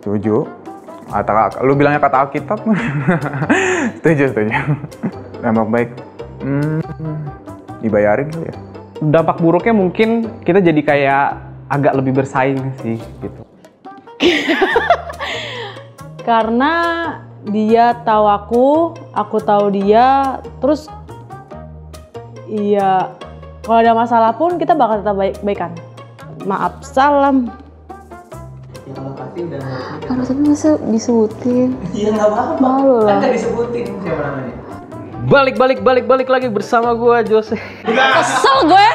Setuju. Lu bilangnya kata Alkitab. Setuju. Dampak baik. Dibayarin kali ya. Dampak buruknya mungkin kita jadi kayak agak lebih bersaing sih gitu. Karena dia tahu aku tahu dia, terus iya kalau ada masalah pun kita bakal tetap baik-baikan. Maaf, salam. Ya kalau pasti udah ngerti. Kalau tapi masa disebutin? Iya nggak apa-apa. Malu lah. Kan nggak disebutin siapa namanya. Balik lagi bersama gua Jose. Kesel gue.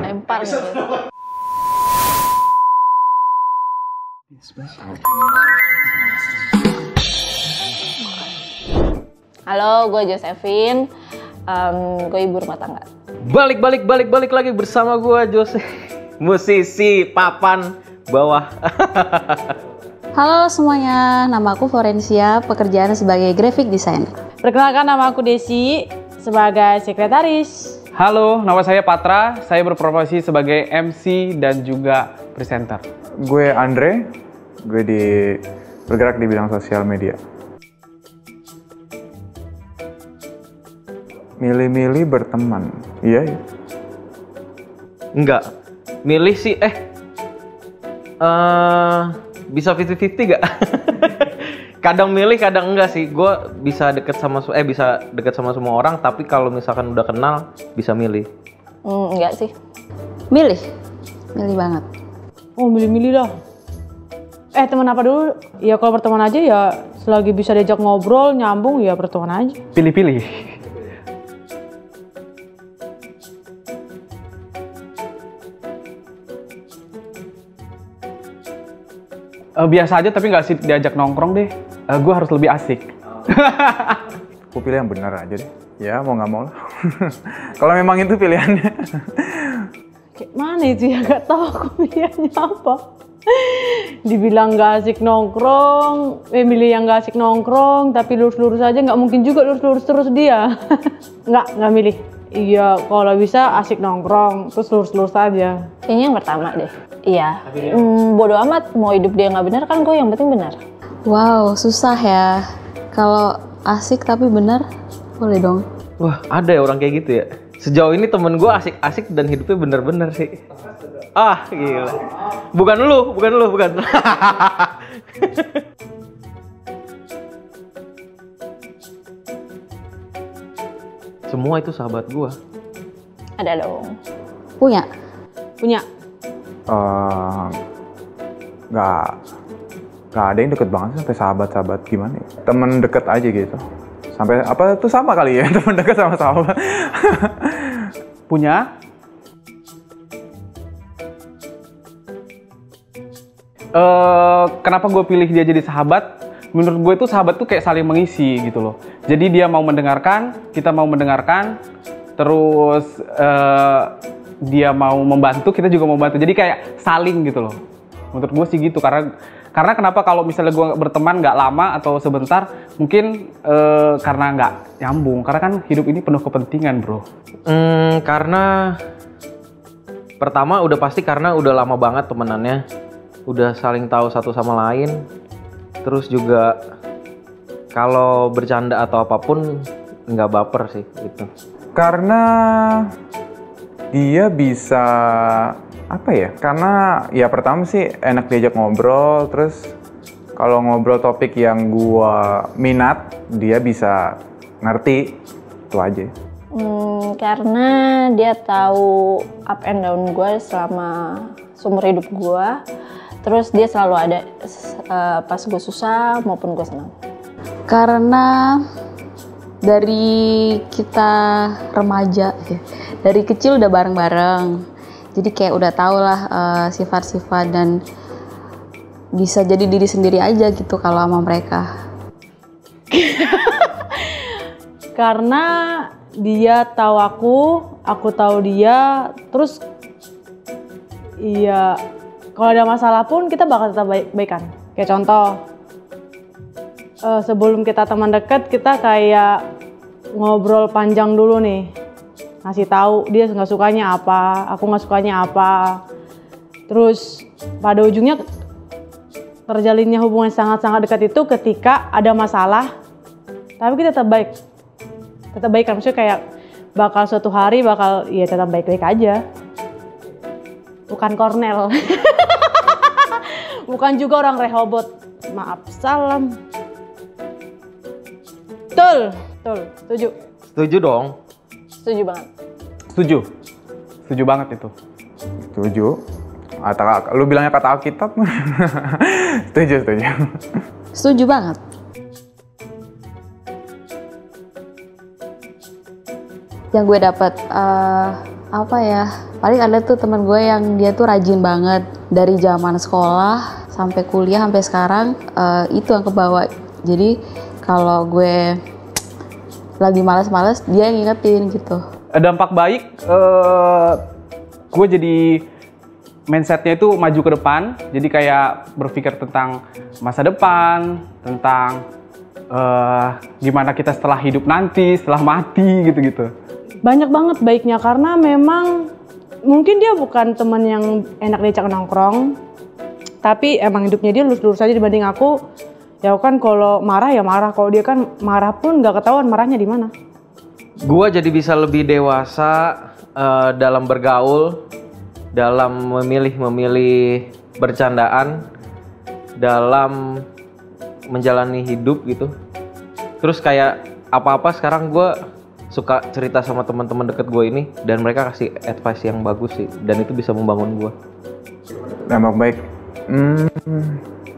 Lempar gitu. Halo, gue Josephine. Gue ibu rumah tangga. Balik lagi bersama gua Jose. Musisi papan bawah. Halo semuanya, nama aku Florencia, pekerjaan sebagai graphic designer. Perkenalkan, nama aku Desi sebagai sekretaris. Halo, nama saya Patra. Saya berprofesi sebagai MC dan juga presenter. Gue Andre. Gue bergerak di bidang sosial media. Milih-milih berteman. Iya. Enggak. Milih sih bisa 50-50 gak? Kadang milih, kadang enggak sih. Gue bisa deket sama semua orang, tapi kalau misalkan udah kenal bisa milih. Enggak sih. Milih banget. Oh, milih-milih dah. Teman apa dulu? Ya kalau berteman aja ya selagi bisa diajak ngobrol, nyambung ya berteman aja. Pilih-pilih. Biasa aja tapi nggak asik diajak nongkrong deh. Gue harus lebih asik. Aku pilih yang benar aja deh. Ya mau nggak mau lah. Kalau memang itu pilihannya. Kayak mana itu ya, gak tahu aku pilihannya apa. Dibilang nggak asik nongkrong, milih yang nggak asik nongkrong, tapi lurus-lurus aja, nggak mungkin juga lurus-lurus terus dia. nggak milih. Iya, kalau bisa asik nongkrong, terus lurus-lurus aja. Kayaknya yang pertama deh. Iya. Bodo amat, mau hidup dia nggak benar kan gue yang penting benar. Wow, susah ya. Kalau asik tapi benar, boleh dong. Wah, ada ya orang kayak gitu ya. Sejauh ini temen gue asik-asik dan hidupnya bener-bener sih. Ah, gila. Bukan lu. Semua itu sahabat gue. Ada dong. Punya. Nggak ada yang deket banget sampai sahabat gimana ya? Temen deket aja gitu. Sampai apa tuh sama kali ya, temen deket sama sahabat. Punya. Kenapa gue pilih dia jadi sahabat? Menurut gue itu sahabat tuh kayak saling mengisi gitu loh. Jadi dia mau mendengarkan, kita mau mendengarkan, terus dia mau membantu, kita juga mau membantu. Jadi kayak saling gitu loh. Menurut gue sih gitu. Karena kenapa kalau misalnya gue berteman nggak lama atau sebentar, mungkin karena nggak nyambung. Karena kan hidup ini penuh kepentingan, bro. Karena pertama udah pasti karena udah lama banget temenannya, udah saling tahu satu sama lain. Terus juga kalau bercanda atau apapun nggak baper sih gitu. Karena dia bisa apa ya? Karena ya pertama sih enak diajak ngobrol, terus kalau ngobrol topik yang gua minat, dia bisa ngerti. Itu aja. Karena dia tahu up and down gue selama seumur hidup gue. Terus dia selalu ada pas gue susah maupun gue senang. Karena dari kita remaja, dari kecil udah bareng-bareng. Jadi kayak udah tau lah sifat-sifat dan bisa jadi diri sendiri aja gitu kalau sama mereka. Karena dia tahu aku tahu dia, terus iya kalau ada masalah pun kita bakal tetap baik-baikan. Kayak contoh, sebelum kita teman dekat, kita kayak ngobrol panjang dulu nih, ngasih tahu dia nggak sukanya apa, aku nggak sukanya apa. Terus pada ujungnya terjalinnya hubungan sangat-sangat dekat itu ketika ada masalah, tapi kita tetap baik. Tetap baik kan, maksudnya kayak bakal suatu hari bakal ya tetap baik-baik aja. Bukan Cornell. Bukan juga orang Rehoboth. Maaf, salam. Betul, setuju. Setuju dong. Setuju banget. Setuju banget itu. Setuju. Atau lu bilangnya kata Alkitab? Setuju. Setuju banget. Yang gue dapat apa ya? Paling ada tuh teman gue yang dia tuh rajin banget dari zaman sekolah sampai kuliah sampai sekarang, itu yang kebawa. Jadi kalau gue lagi malas-malas, dia yang ngingetin gitu. Dampak baik, gue jadi mindsetnya itu maju ke depan, jadi kayak berpikir tentang masa depan, tentang gimana kita setelah hidup nanti, setelah mati gitu-gitu. Banyak banget baiknya karena memang mungkin dia bukan teman yang enak diajak nongkrong, tapi emang hidupnya dia lurus-lurus aja dibanding aku. Ya kan kalau marah ya marah, kalau dia kan marah pun nggak ketahuan marahnya di mana. Gua jadi bisa lebih dewasa dalam bergaul, dalam memilih bercandaan, dalam menjalani hidup gitu. Terus kayak apa-apa sekarang gue suka cerita sama teman-teman deket gue ini, dan mereka kasih advice yang bagus sih, dan itu bisa membangun gue. Dampak baik,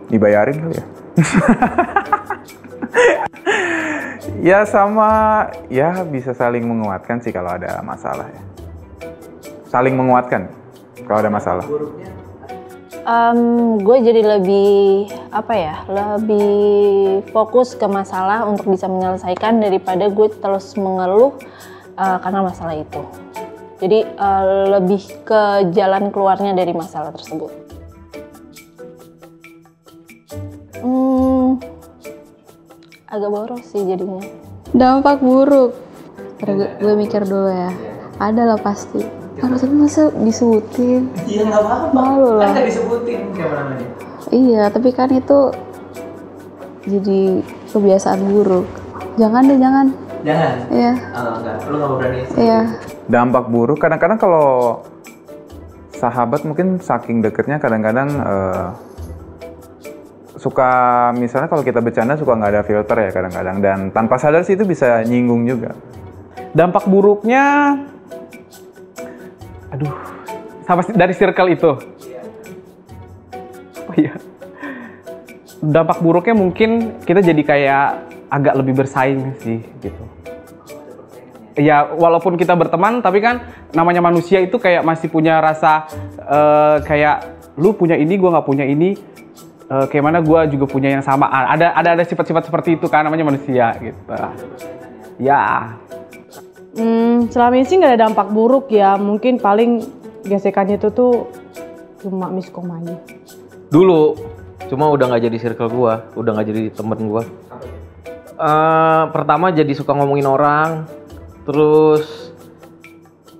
dibayarin kali ya. Ya sama, ya bisa saling menguatkan sih kalau ada masalah ya. Saling menguatkan kalau ada masalah. Gue jadi lebih lebih fokus ke masalah untuk bisa menyelesaikan daripada gue terus mengeluh karena masalah itu. Jadi lebih ke jalan keluarnya dari masalah tersebut. Agak boros sih jadinya. Dampak buruk. Gue mikir dulu ya. Ada lah pasti. Kalau tapi masa disebutin? Iya nggak apa-apa. Malu lah. Kan nggak disebutin siapa namanya. Iya, tapi kan itu jadi kebiasaan buruk. Jangan deh, jangan. Jangan. Iya. Enggak. Lu nggak berani. Iya. Dampak buruk kadang-kadang kalau sahabat mungkin saking deketnya kadang-kadang suka, misalnya kalau kita bercanda suka nggak ada filter ya kadang-kadang, dan tanpa sadar sih itu bisa nyinggung juga. Dampak buruknya, sama dari circle itu. Oh iya. Dampak buruknya mungkin kita jadi kayak agak lebih bersaing sih gitu. Ya walaupun kita berteman, tapi kan namanya manusia itu kayak masih punya rasa kayak lu punya ini, gua nggak punya ini. Kayak mana gue juga punya yang sama. Ada sifat-sifat seperti itu kan, namanya manusia gitu. Ya. Selama ini sih nggak ada dampak buruk ya. Mungkin paling gesekannya itu tuh cuma miskom aja. Dulu, cuma udah nggak jadi circle gue, udah nggak jadi temen gue. Pertama jadi suka ngomongin orang, terus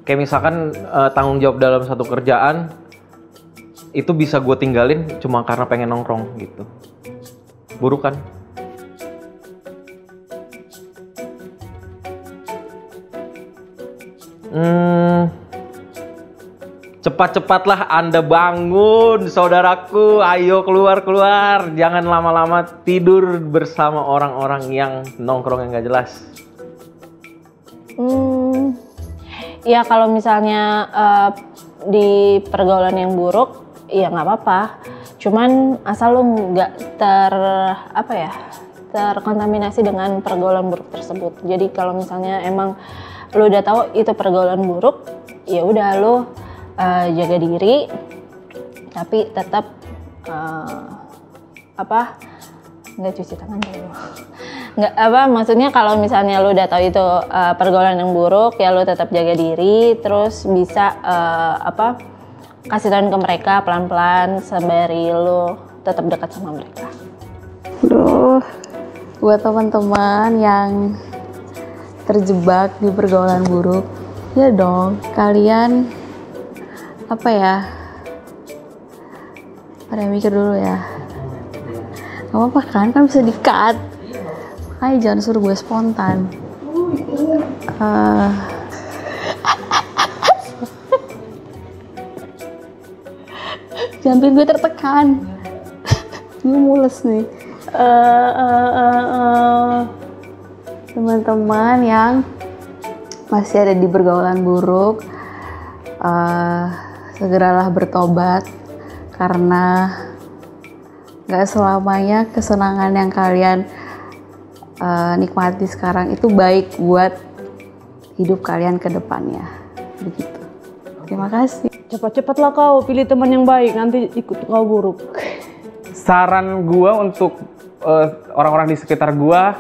kayak misalkan tanggung jawab dalam satu kerjaan itu bisa gue tinggalin cuma karena pengen nongkrong gitu. Buruk kan? Cepat-cepatlah Anda bangun, saudaraku. Ayo keluar. Jangan lama-lama tidur bersama orang-orang yang nongkrong yang gak jelas. Ya kalau misalnya di pergaulan yang buruk, ya nggak apa-apa. Cuman asal lu nggak terkontaminasi dengan pergaulan buruk tersebut. Jadi kalau misalnya emang lu udah tahu itu pergaulan buruk, ya udah lu jaga diri, tapi tetap nggak cuci tangan dulu. Maksudnya kalau misalnya lu udah tahu itu pergaulan yang buruk, ya lu tetap jaga diri, terus bisa kasih tahu ke mereka pelan-pelan sembari lu tetap dekat sama mereka. Aduh, buat teman-teman yang terjebak di pergaulan buruk, ya dong, kalian Pada mikir dulu ya. Gak apa-apa kan bisa di-cut. Makanya jangan suruh gue spontan. Jangan bikin gue tertekan. Gue mules nih. Teman-teman yang masih ada di pergaulan buruk, segeralah bertobat, karena gak selamanya kesenangan yang kalian nikmati sekarang itu baik buat hidup kalian ke depannya. Begitu. Terima kasih. Cepat-cepatlah kau pilih teman yang baik, nanti ikut kau buruk. Saran gua untuk orang-orang di sekitar gua,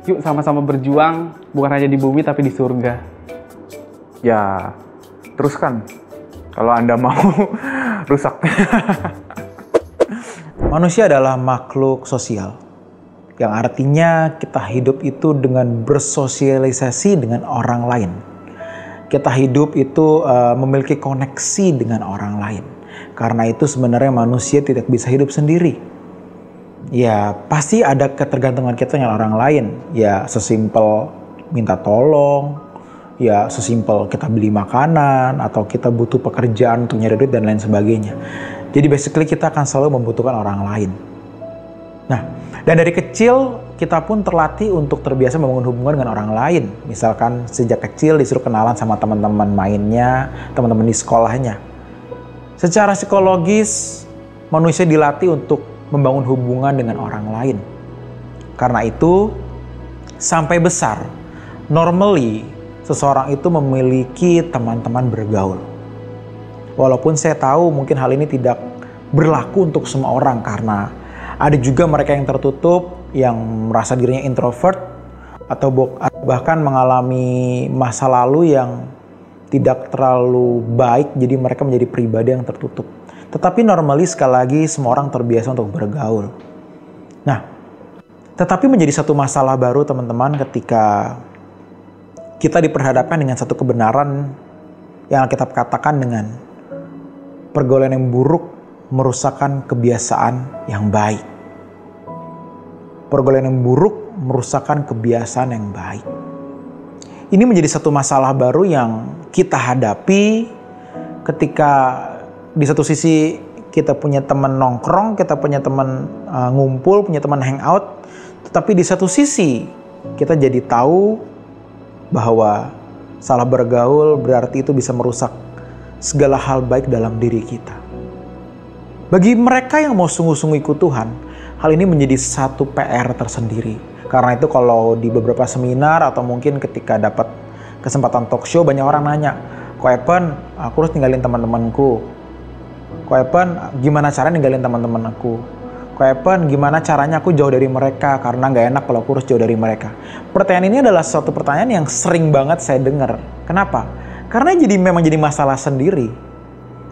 yuk sama-sama berjuang, bukan hanya di bumi tapi di surga. Ya, teruskan. Kalau Anda mau rusak. Manusia adalah makhluk sosial. Yang artinya kita hidup itu dengan bersosialisasi dengan orang lain. Kita hidup itu memiliki koneksi dengan orang lain. Karena itu sebenarnya manusia tidak bisa hidup sendiri. Ya pasti ada ketergantungan kita dengan orang lain. Ya sesimpel minta tolong, ya sesimpel kita beli makanan, atau kita butuh pekerjaan untuk nyari duit dan lain sebagainya. Jadi basically kita akan selalu membutuhkan orang lain. Nah, dan dari kecil kita pun terlatih untuk terbiasa membangun hubungan dengan orang lain. Misalkan sejak kecil disuruh kenalan sama teman-teman mainnya, teman-teman di sekolahnya. Secara psikologis, manusia dilatih untuk membangun hubungan dengan orang lain. Karena itu, sampai besar, normally seseorang itu memiliki teman-teman bergaul. Walaupun saya tahu mungkin hal ini tidak berlaku untuk semua orang, karena ada juga mereka yang tertutup, yang merasa dirinya introvert, atau bahkan mengalami masa lalu yang tidak terlalu baik, jadi mereka menjadi pribadi yang tertutup. Tetapi normally sekali lagi semua orang terbiasa untuk bergaul. Nah, tetapi menjadi satu masalah baru teman-teman ketika kita diperhadapkan dengan satu kebenaran yang Alkitab katakan dengan pergaulan yang buruk merusakkan kebiasaan yang baik. Pergaulan yang buruk merusakkan kebiasaan yang baik. Ini menjadi satu masalah baru yang kita hadapi ketika di satu sisi kita punya teman nongkrong, kita punya teman ngumpul, punya teman hangout, tetapi di satu sisi kita jadi tahu bahwa salah bergaul berarti itu bisa merusak segala hal baik dalam diri kita. Bagi mereka yang mau sungguh-sungguh ikut Tuhan, hal ini menjadi satu PR tersendiri. Karena itu kalau di beberapa seminar atau mungkin ketika dapat kesempatan talk show, banyak orang nanya, "Ko Evan, aku harus tinggalin teman-temanku. Ko Evan, gimana caranya ninggalin teman-teman aku? Ko Evan, gimana caranya aku jauh dari mereka? Karena nggak enak kalau aku harus jauh dari mereka." Pertanyaan ini adalah suatu pertanyaan yang sering banget saya dengar. Kenapa? Karena memang jadi masalah sendiri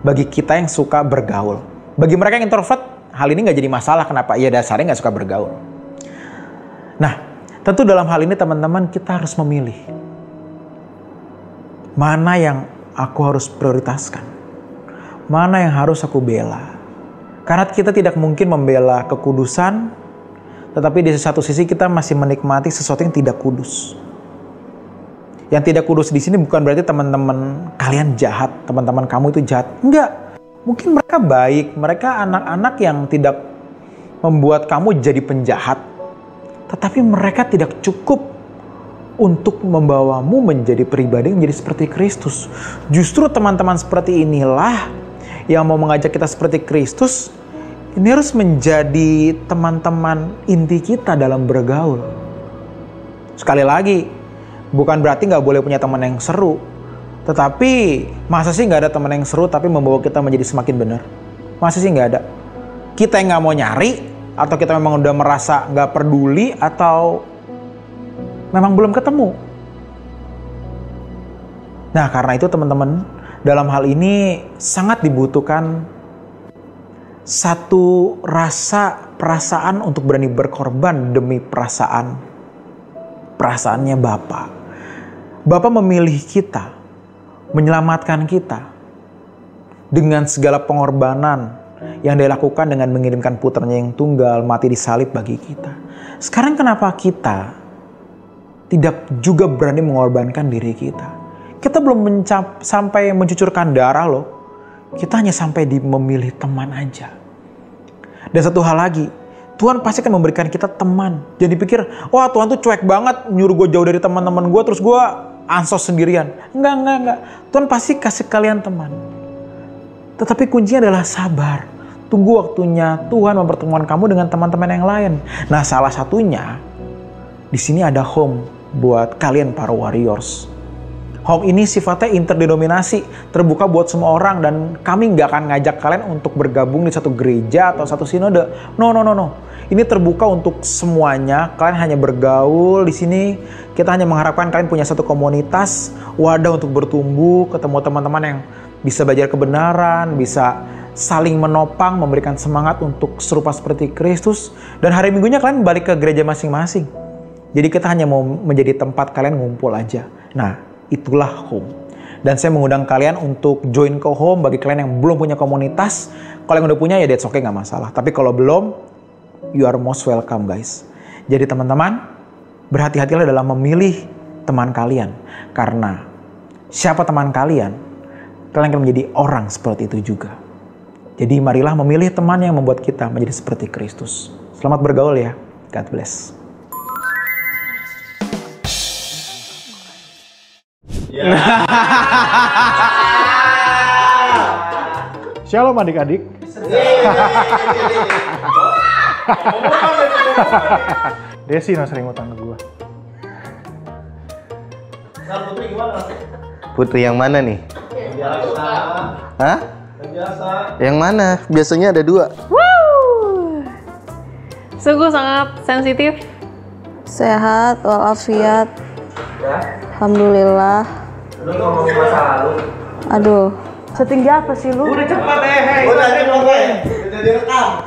bagi kita yang suka bergaul. Bagi mereka yang introvert, hal ini nggak jadi masalah. Kenapa? Ya dasarnya nggak suka bergaul. Nah, tentu dalam hal ini teman-teman kita harus memilih. Mana yang aku harus prioritaskan? Mana yang harus aku bela? Karena kita tidak mungkin membela kekudusan, tetapi di satu sisi kita masih menikmati sesuatu yang tidak kudus. Yang tidak kudus di sini bukan berarti teman-teman kalian jahat, teman-teman kamu itu jahat. Enggak. Mungkin mereka baik, mereka anak-anak yang tidak membuat kamu jadi penjahat. Tetapi mereka tidak cukup untuk membawamu menjadi pribadi yang menjadi seperti Kristus. Justru teman-teman seperti inilah yang mau mengajak kita seperti Kristus. Ini harus menjadi teman-teman inti kita dalam bergaul. Sekali lagi, bukan berarti nggak boleh punya teman yang seru. Tetapi masa sih nggak ada teman yang seru tapi membawa kita menjadi semakin benar? Masa sih nggak ada? Kita yang nggak mau nyari, atau kita memang udah merasa nggak peduli, atau memang belum ketemu. Nah karena itu teman-teman, dalam hal ini sangat dibutuhkan satu perasaan untuk berani berkorban demi perasaannya Bapa. Bapa memilih kita, menyelamatkan kita dengan segala pengorbanan yang dia lakukan dengan mengirimkan putranya yang tunggal mati disalib bagi kita. Sekarang kenapa kita tidak juga berani mengorbankan diri kita? Kita belum sampai mencucurkan darah loh. Kita hanya sampai di memilih teman aja. Dan satu hal lagi, Tuhan pasti akan memberikan kita teman. Jangan dipikir, wah Tuhan tuh cuek banget nyuruh gue jauh dari teman-teman gue terus gue ansos sendirian. Enggak. Tuhan pasti kasih kalian teman. Tetapi kuncinya adalah sabar. Tunggu waktunya Tuhan mempertemukan kamu dengan teman-teman yang lain. Nah, salah satunya di sini ada home buat kalian para warriors. Home ini sifatnya interdenominasi, terbuka buat semua orang, dan kami nggak akan ngajak kalian untuk bergabung di satu gereja atau satu sinode. No. Ini terbuka untuk semuanya. Kalian hanya bergaul di sini. Kita hanya mengharapkan kalian punya satu komunitas, wadah untuk bertumbuh, ketemu teman-teman yang bisa belajar kebenaran, bisa saling menopang, memberikan semangat untuk serupa seperti Kristus. Dan hari Minggunya kalian balik ke gereja masing-masing. Jadi kita hanya mau menjadi tempat kalian ngumpul aja. Nah, itulah home. Dan saya mengundang kalian untuk join ke home bagi kalian yang belum punya komunitas. Kalau yang udah punya ya that's okay, nggak masalah. Tapi kalau belum, you are most welcome guys. Jadi teman-teman, berhati-hatilah dalam memilih teman kalian. Karena siapa teman kalian, kalian akan menjadi orang seperti itu juga. Jadi marilah memilih teman yang membuat kita menjadi seperti Kristus. Selamat bergaul ya. God bless. Shalom adik-adik. Desi yang sering utang ke gue. Putri yang mana nih? Hah? Yang mana? Biasanya ada 2. Sungguh sangat sensitif. Sehat walafiat. Alhamdulillah. Lu ngomongin masa lalu. Aduh. Setinggi apa sih lu? Udah cepat deh. Udah direkam.